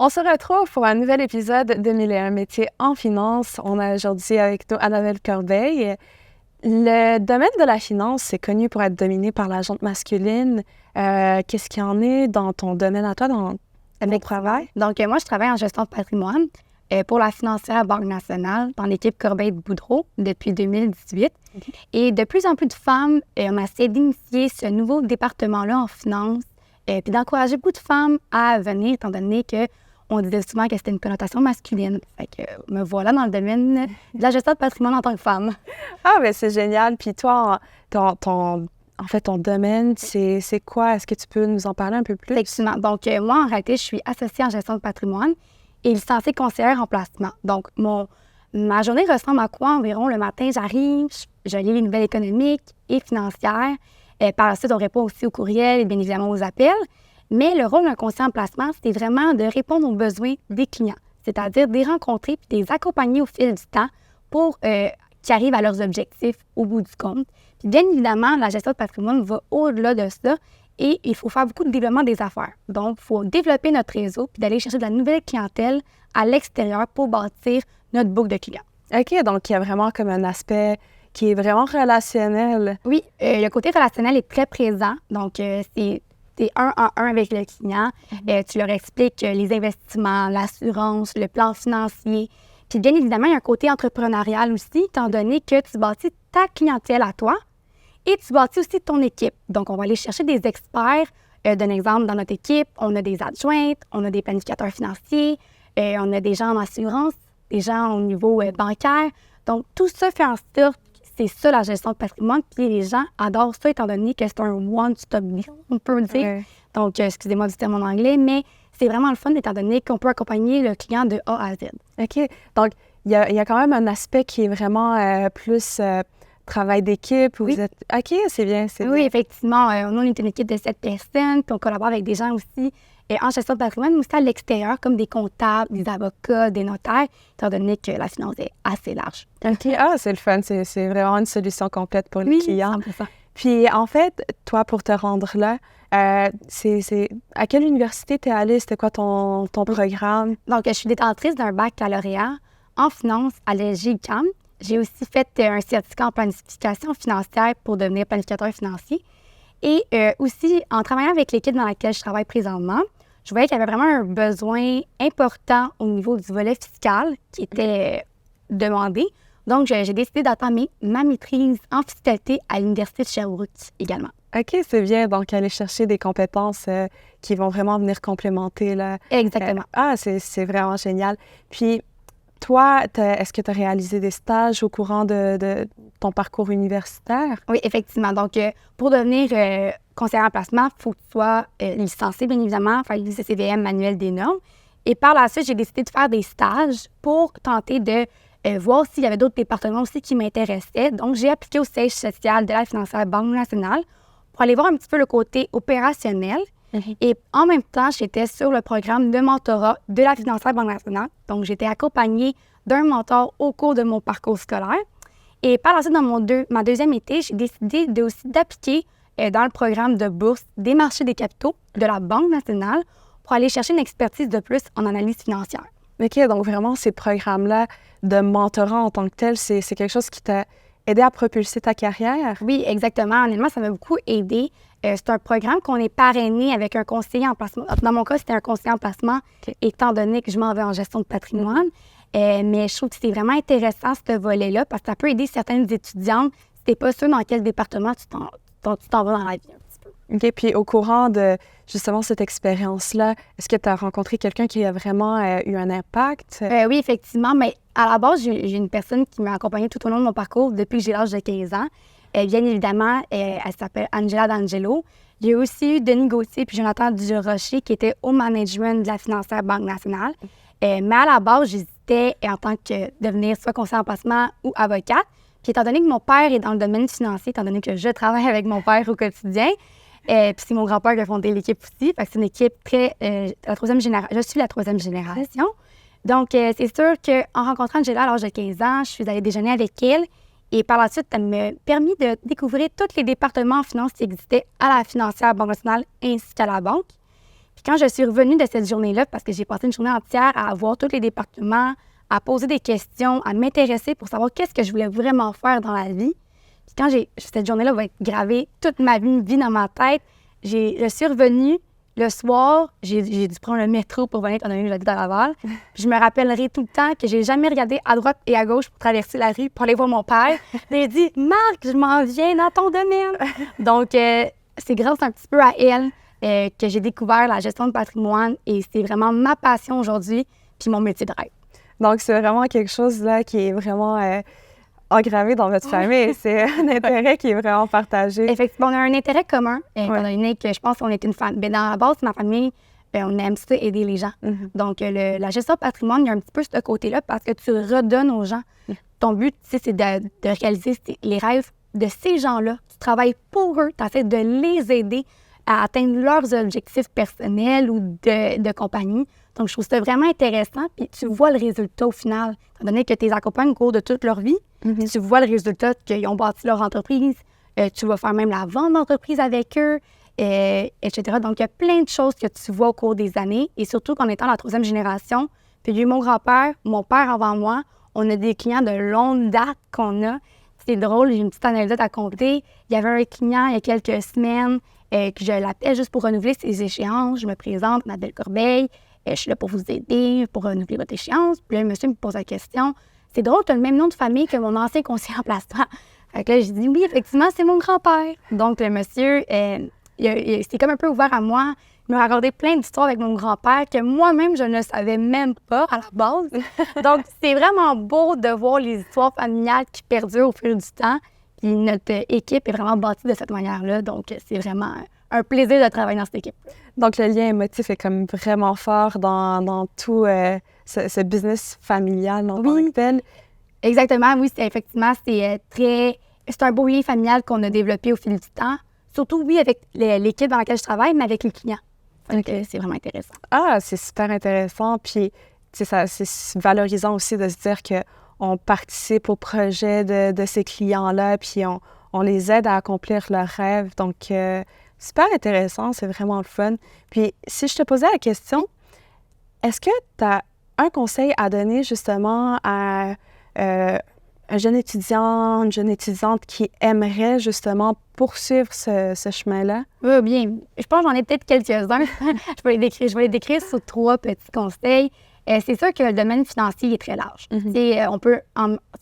On se retrouve pour un nouvel épisode de 1001 métiers en finance. On a aujourd'hui avec nous Annabelle Corbeil. Le domaine de la finance, c'est connu pour être dominé par la gente masculine. Qu'est-ce qu'il y en est dans ton domaine à toi, dans ton travail? Donc, moi, je travaille en gestion de patrimoine pour la financière Banque nationale dans l'équipe Corbeil-Boudreau depuis 2018. Okay. Et de plus en plus de femmes, on a essayé d'initier ce nouveau département-là en finance puis d'encourager beaucoup de femmes à venir, étant donné qu'on disait souvent que c'était une connotation masculine. Fait que me voilà dans le domaine de la gestion de patrimoine en tant que femme. Ah, bien, c'est génial. Puis toi, ton domaine, c'est quoi? Est-ce que tu peux nous en parler un peu plus? Effectivement. Donc, moi, en réalité, je suis associée en gestion de patrimoine et licenciée conseillère en placement. Donc, ma journée ressemble à quoi? Environ le matin, j'arrive, je lis les nouvelles économiques et financières. Par la suite, on répond aussi aux courriels et bien évidemment aux appels. Mais le rôle d'un conseiller en placement, c'était vraiment de répondre aux besoins des clients, c'est-à-dire de les rencontrer puis de les accompagner au fil du temps pour qu'ils arrivent à leurs objectifs au bout du compte. Puis bien évidemment, la gestion de patrimoine va au-delà de ça et il faut faire beaucoup de développement des affaires. Donc, il faut développer notre réseau puis d'aller chercher de la nouvelle clientèle à l'extérieur pour bâtir notre boucle de clients. OK, donc il y a vraiment comme un aspect qui est vraiment relationnel. Oui, le côté relationnel est très présent. Donc, c'est un à un avec le client. Tu leur expliques les investissements, l'assurance, le plan financier. Puis bien évidemment, il y a un côté entrepreneurial aussi, étant donné que tu bâtis ta clientèle à toi et tu bâtis aussi ton équipe. Donc, on va aller chercher des experts. D'un exemple, dans notre équipe, on a des adjointes, on a des planificateurs financiers, on a des gens en assurance, des gens au niveau bancaire. Donc, tout ça fait en sorte c'est ça la gestion de patrimoine, puis les gens adorent ça étant donné que c'est un one-stop deal, on peut le dire. Ouais. Donc, excusez-moi du terme en anglais, mais c'est vraiment le fun étant donné qu'on peut accompagner le client de A à Z. OK. Donc, il y a quand même un aspect qui est vraiment plus travail d'équipe. Où oui. Vous êtes... OK, c'est bien. Oui, bien. Effectivement. On est une équipe de 7 personnes, puis on collabore avec des gens aussi en gestion de patrimoine, mais aussi à l'extérieur, comme des comptables, des avocats, des notaires, étant donné que la finance est assez large. OK. Ah, c'est le fun. C'est vraiment une solution complète pour les clients. 100%. Puis, en fait, toi, pour te rendre là, c'est à quelle université tu es allée? C'était quoi ton programme? Donc, je suis détentrice d'un baccalauréat en finance à l'ESG-UQAM. J'ai aussi fait un certificat en planification financière pour devenir planificateur financier. Et aussi, en travaillant avec l'équipe dans laquelle je travaille présentement, je voyais qu'il y avait vraiment un besoin important au niveau du volet fiscal qui était demandé. Donc, j'ai décidé d'attendre ma maîtrise en fiscalité à l'Université de Sherbrooke également. OK, c'est bien. Donc, aller chercher des compétences qui vont vraiment venir complémenter. Là. Exactement. C'est vraiment génial. Puis, toi, est-ce que tu as réalisé des stages au courant de ton parcours universitaire? Oui, effectivement. Donc, pour devenir conseiller en placement, il faut que tu sois licencié, bien évidemment, faire le CCVM manuel des normes. Et par la suite, j'ai décidé de faire des stages pour tenter de voir s'il y avait d'autres départements aussi qui m'intéressaient. Donc, j'ai appliqué au siège social de la financière Banque nationale pour aller voir un petit peu le côté opérationnel. Et en même temps, j'étais sur le programme de mentorat de la financière Banque nationale. Donc, j'étais accompagnée d'un mentor au cours de mon parcours scolaire. Et par la suite, dans ma deuxième été, j'ai décidé aussi d'appliquer dans le programme de bourse des marchés des capitaux de la Banque nationale pour aller chercher une expertise de plus en analyse financière. OK, donc vraiment, ces programmes-là de mentorat en tant que tel, c'est quelque chose qui t'a aidé à propulser ta carrière? Oui, exactement. Honnêtement, ça m'a beaucoup aidé. C'est un programme qu'on est parrainé avec un conseiller en placement. Dans mon cas, c'était un conseiller en placement, étant donné que je m'en vais en gestion de patrimoine. Mais je trouve que c'est vraiment intéressant, ce volet-là, parce que ça peut aider certaines étudiantes si tu n'es pas sûr dans quel département tu t'en vas dans la vie un petit peu. OK. Puis au courant de, justement, cette expérience-là, est-ce que tu as rencontré quelqu'un qui a vraiment eu un impact? Oui, effectivement. Mais à la base, j'ai une personne qui m'a accompagnée tout au long de mon parcours depuis que j'ai l'âge de 15 ans. Bien évidemment, elle s'appelle Angela D'Angelo. Il y a aussi eu Denis Gauthier puis Jonathan Durocher qui étaient au management de la financière Banque nationale. Mais à la base, j'hésitais en tant que devenir soit conseiller en placement ou avocate. Puis étant donné que mon père est dans le domaine financier, étant donné que je travaille avec mon père au quotidien, puis c'est mon grand-père qui a fondé l'équipe aussi. Fait que c'est une équipe très... la troisième génération. Je suis la troisième génération. Donc, c'est sûr qu'en rencontrant Angela à l'âge de 15 ans, je suis allée déjeuner avec elle. Et par la suite, ça m'a permis de découvrir tous les départements en finance qui existaient à la financière Banque nationale ainsi qu'à la banque. Puis quand je suis revenue de cette journée-là, parce que j'ai passé une journée entière à voir tous les départements, à poser des questions, à m'intéresser pour savoir qu'est-ce que je voulais vraiment faire dans la vie. Puis quand cette journée-là va être gravée toute ma vie dans ma tête, je suis revenue le soir, j'ai dû prendre le métro pour venir, étant donné que j'habite à Laval. Puis je me rappellerai tout le temps que j'ai jamais regardé à droite et à gauche pour traverser la rue pour aller voir mon père. J'ai dit « Marc, je m'en viens dans ton domaine! » Donc, c'est grâce un petit peu à elle que j'ai découvert la gestion de patrimoine et c'est vraiment ma passion aujourd'hui puis mon métier de rêve. Donc, c'est vraiment quelque chose là qui est vraiment engravé dans votre famille. C'est un intérêt qui est vraiment partagé. Effectivement, on a un intérêt commun, étant donné que je pense qu'on est une famille. Ben, dans la base, ma famille, on aime ça aider les gens. Donc, la gestion de patrimoine, il y a un petit peu ce côté-là parce que tu redonnes aux gens. Ton but, c'est de réaliser les rêves de ces gens-là. Tu travailles pour eux, tu essaies de les aider à atteindre leurs objectifs personnels ou de compagnie. Donc, je trouve ça vraiment intéressant. Puis, tu vois le résultat au final. Étant donné que tu les accompagnes au cours de toute leur vie, tu vois le résultat qu'ils ont bâti leur entreprise. Tu vas faire même la vente d'entreprise avec eux, etc. Donc, il y a plein de choses que tu vois au cours des années. Et surtout qu'en étant la 3e génération, puis j'ai eu mon grand-père, mon père avant moi, on a des clients de longue date qu'on a. C'est drôle, j'ai une petite anecdote à compter. Il y avait un client il y a quelques semaines que je l'appelle juste pour renouveler ses échéances. Je me présente, Annabelle Corbeil. Je suis là pour vous aider, pour renouveler votre échéance. Puis là, le monsieur me pose la question. C'est drôle, tu as le même nom de famille que mon ancien conseiller en placement. Fait que là, j'ai dit oui, effectivement, c'est mon grand-père. Donc, le monsieur, c'est comme un peu ouvert à moi. Il m'a raconté plein d'histoires avec mon grand-père que moi-même, je ne savais même pas à la base. Donc, c'est vraiment beau de voir les histoires familiales qui perdurent au fil du temps. Puis notre équipe est vraiment bâtie de cette manière-là. Donc, c'est vraiment un plaisir de travailler dans cette équipe. Donc, le lien émotif est comme vraiment fort dans tout ce business familial en tant que tel. Exactement, oui, effectivement, c'est un beau lien familial qu'on a développé au fil du temps. Surtout, oui, avec l'équipe dans laquelle je travaille, mais avec les clients. Donc, c'est vraiment intéressant. Ah, c'est super intéressant. Puis, c'est valorisant aussi de se dire qu'on participe au projet de ces clients-là, puis on les aide à accomplir leurs rêves. Donc, super intéressant, c'est vraiment le fun. Puis, si je te posais la question, est-ce que tu as un conseil à donner justement à un jeune étudiant, une jeune étudiante qui aimerait justement poursuivre ce chemin-là? Oui, bien. Je pense que j'en ai peut-être quelques-uns. Je vais les décrire sous 3 petits conseils. C'est sûr que le domaine financier est très large. C'est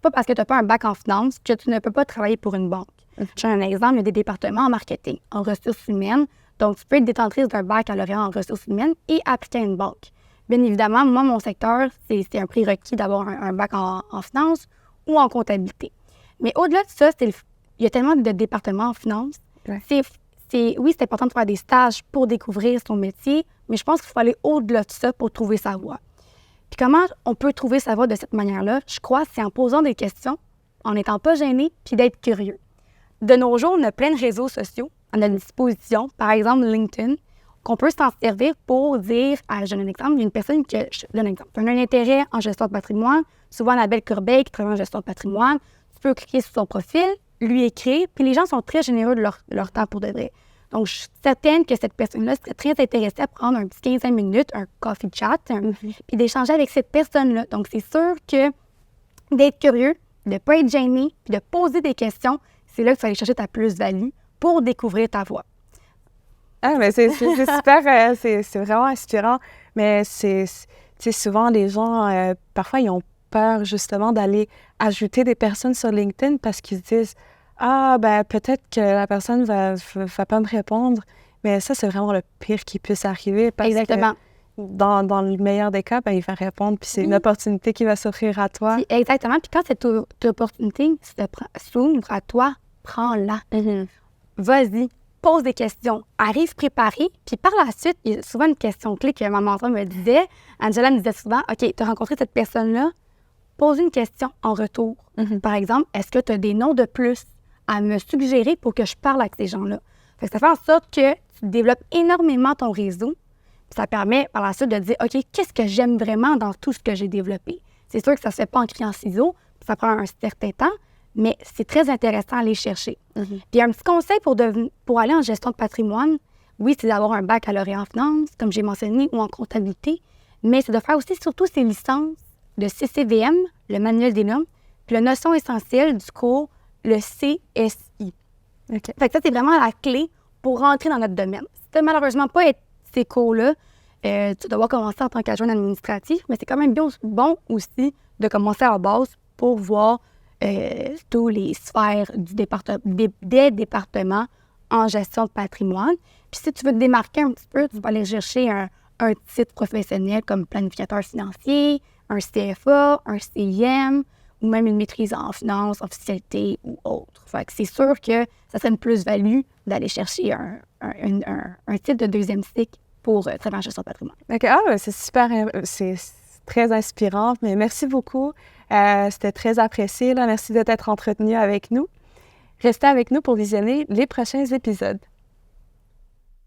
pas parce que tu n'as pas un bac en finance que tu ne peux pas travailler pour une banque. J'ai un exemple, il y a des départements en marketing, en ressources humaines. Donc, tu peux être détentrice d'un baccalauréat en ressources humaines et appliquer à une banque. Bien évidemment, moi, mon secteur, c'est un prérequis d'avoir un bac en finance ou en comptabilité. Mais au-delà de ça, il y a tellement de départements en finance. Ouais. Oui, c'est important de faire des stages pour découvrir son métier, mais je pense qu'il faut aller au-delà de ça pour trouver sa voie. Puis comment on peut trouver sa voie de cette manière-là? Je crois que c'est en posant des questions, en n'étant pas gêné, puis d'être curieux. De nos jours, on a plein de réseaux sociaux à notre disposition, par exemple LinkedIn, qu'on peut s'en servir pour dire, je donne un exemple, il y a une personne qui a un intérêt en gestion de patrimoine, souvent Annabelle Corbeil qui travaille en gestion de patrimoine, tu peux cliquer sur son profil, lui écrire, puis les gens sont très généreux de leur temps pour de vrai. Donc, je suis certaine que cette personne-là serait très intéressée à prendre un petit 15 minutes, un coffee chat, puis d'échanger avec cette personne-là. Donc, c'est sûr que d'être curieux, de ne pas être gêné, puis de poser des questions, c'est là que tu vas aller chercher ta plus-value pour découvrir ta voie. Ah, mais c'est super, c'est vraiment inspirant. Mais c'est souvent les gens, parfois, ils ont peur justement d'aller ajouter des personnes sur LinkedIn parce qu'ils se disent « Ah, ben peut-être que la personne va pas me répondre. » Mais ça, c'est vraiment le pire qui puisse arriver parce Exactement. que dans le meilleur des cas, ben, il va répondre puis c'est une opportunité qui va s'offrir à toi. Exactement. Puis quand cette opportunité s'ouvre à toi, prends-la. Vas-y. Pose des questions, arrive préparé, puis par la suite, il y a souvent une question clé que ma mentor me disait. Angela me disait souvent, OK, tu as rencontré cette personne-là, pose une question en retour. Par exemple, est-ce que tu as des noms de plus à me suggérer pour que je parle avec ces gens-là? Fait que ça fait en sorte que tu développes énormément ton réseau, puis ça permet par la suite de dire, OK, qu'est-ce que j'aime vraiment dans tout ce que j'ai développé? C'est sûr que ça ne se fait pas en criant ciseaux, ça prend un certain temps, mais c'est très intéressant à aller chercher. Puis un petit conseil pour aller en gestion de patrimoine, oui, c'est d'avoir un baccalauréat en finance, comme j'ai mentionné, ou en comptabilité, mais c'est de faire aussi surtout ces licences de CCVM, le manuel des normes, puis la notion essentielle du cours, le CSI. OK. Fait que ça, c'est vraiment la clé pour rentrer dans notre domaine. Si tu n'as malheureusement pas ces cours-là, tu dois commencer en tant qu'adjoint administratif, mais c'est quand même bon aussi de commencer à la base pour voir tous les sphères des départements en gestion de patrimoine. Puis si tu veux te démarquer un petit peu, tu peux aller chercher un titre professionnel comme planificateur financier, un CFA, un CIM, ou même une maîtrise en finance, en fiscalité ou autre. Fait que c'est sûr que ça serait une plus-value d'aller chercher un titre de deuxième cycle pour travailler en gestion de patrimoine. OK. C'est super, c'est très inspirant, mais merci beaucoup. C'était très apprécié. Là. Merci de t'être entretenu avec nous. Restez avec nous pour visionner les prochains épisodes.